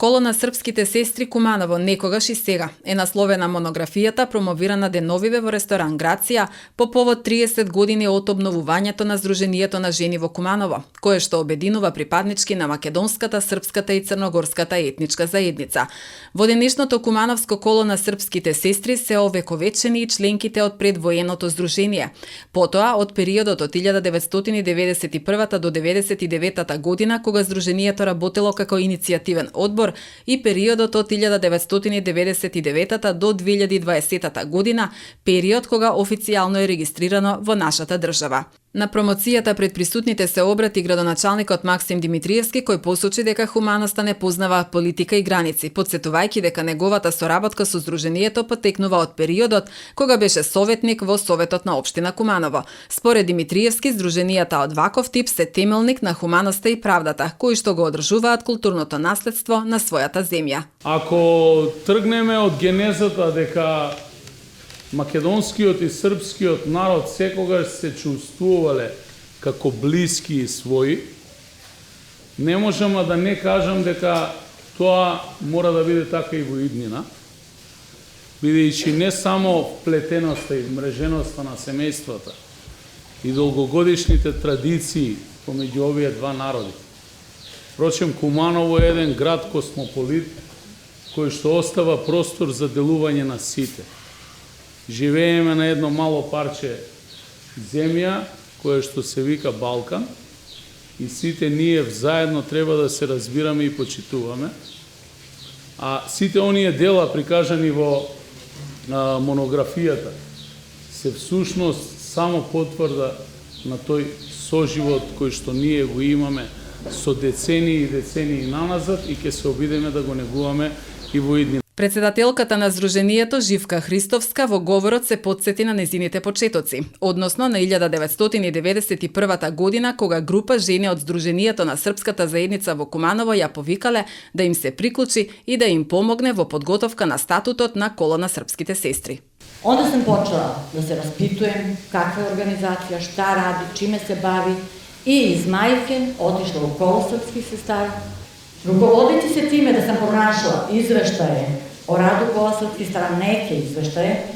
Коло на српските сестри Куманово некогаш и сега е насловена монографијата промовирана деновиве во ресторан Грација по повод 30 години од обновувањето на Сдруженијето на жени во Куманово, кое што обединува припаднички на македонската, српската и црногорската етничка заедница. Во денешното Кумановско коло на српските сестри се овековечени и членките од предвоеното здружение. Потоа, од периодот од 1991 до 1999 година, кога Сдруженијето работело како иницијативен одбор, и периодот од 1999 до 2020 година, период кога официјално е регистрирано во нашата држава. На промоцијата пред присутните се обрати градоначалникот Максим Димитриевски, кој посочи дека хуманоста не познава политика и граници, подсетувајќи дека неговата соработка со Сдруженијето потекнува од периодот кога беше советник во Советот на општина Куманово. Според Димитриевски, Сдруженијата од ваков тип се темелник на хуманоста и правдата, кои што го одржуваат културното наследство на својата земја. Ако тргнеме од генезата дека македонскиот и српскиот народ секогаш се чувствувале како блиски и своји, не можам да не кажам дека тоа мора да биде така и во иднина, бидејќи не само вплетеноста и мреженоста на семејствата и долгогодишните традиции помеѓу овие два народи. Впрочем, Куманово е еден град космополит кој што остава простор за делување на сите. Живееме на едно мало парче земја, кое што се вика Балкан, и сите ние заедно треба да се разбираме и почитуваме. А сите оние дела прикажани во монографијата се всушност само потврда на тој соживот кој што ние го имаме со децении и децении наназад и ќе се обидеме да го негуваме и во иднина. Председателката на Сдруженијето Живка Христовска во говорот се потсети на незините почетоци, односно на 1991 година кога група жени од Сдруженијето на српската заедница во Куманово ја повикале да им се приклучи и да им помогне во подготовка на статутот на коло на српските сестри. Онда сам почела да се распитуjem каква е организација, шта ради, чиме се бави и из мајке отишла у коло српски сестари. Руководејќи се тиме да сам пронашла извештаje o radu kola srpskih stara, neke izveštaje,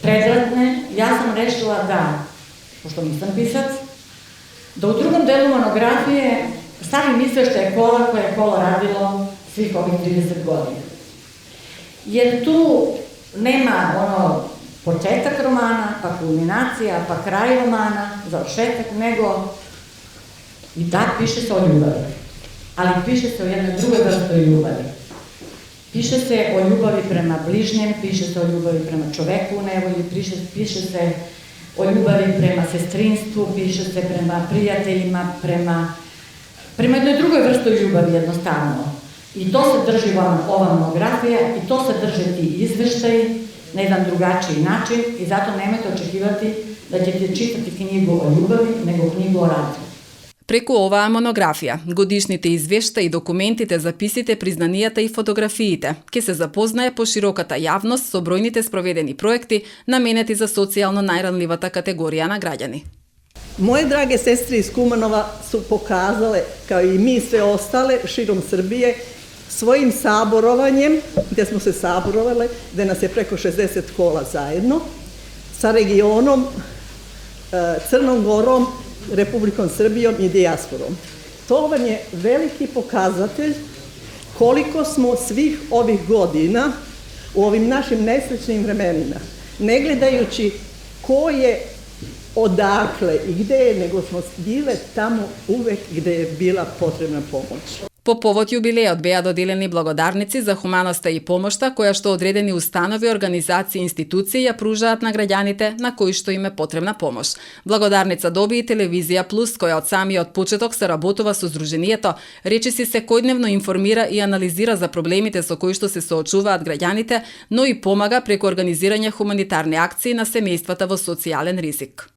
predratne, ja sam rešila da, pošto nisam pisac, da u drugom delu monografije stavim izveštaje kola koje je kola radilo svih ovih 30 godina. Jer tu nema početak romana, pa kulminacija, pa kraj romana, završetak, nego i da piše se o ljubavi. Ali piše se o jednoj drugoj vrsti ljubavi. Piše se o ljubavi prema bližnjem, piše se o ljubavi prema čoveku u nevolji, piše se o ljubavi prema sestrinstvu, piše se prema prijateljima, prema jednoj drugoj vrsti ljubavi jednostavno. I to se drži ova monografija i to se drže ti izveštaji na jedan drugačiji način i zato nemojte očekivati da ćete čitati knjigu o ljubavi, nego knjigu o radu. Преку оваа монографија, годишните извештаи, документите, записите, признанијата и фотографиите ќе се запознае пошироката јавност со бројните спроведени проекти наменети за социјално најранливата категорија на граѓани. Moje drage sestre iz Kumanova su pokazale, kao i mi sve ostale širom Srbije, svojim saborovanjem, gde smo se saborovale, gde nas je preko 60 kola zajedno, sa regionom, Crnom Gorom, Republikom Srbijom i dijasporom. To vam je veliki pokazatelj koliko smo svih ovih godina u ovim našim nesrećnim vremenima, ne gledajući ko je odakle i gde je, nego smo bile tamo uvek gde je bila potrebna pomoć. По повод јубилеот беа доделени благодарници за хуманоста и помошта која што одредени установи, организации и институции ја пружаат на граѓаните на кои што им е потребна помош. Благодарница доби и Телевизија Плюс, која од самиот почеток се работува со Сдруженијето, речиси секојдневно информира и анализира за проблемите со кои што се соочуваат граѓаните, но и помага преку организирање хуманитарни акции на семејствата во социјален ризик.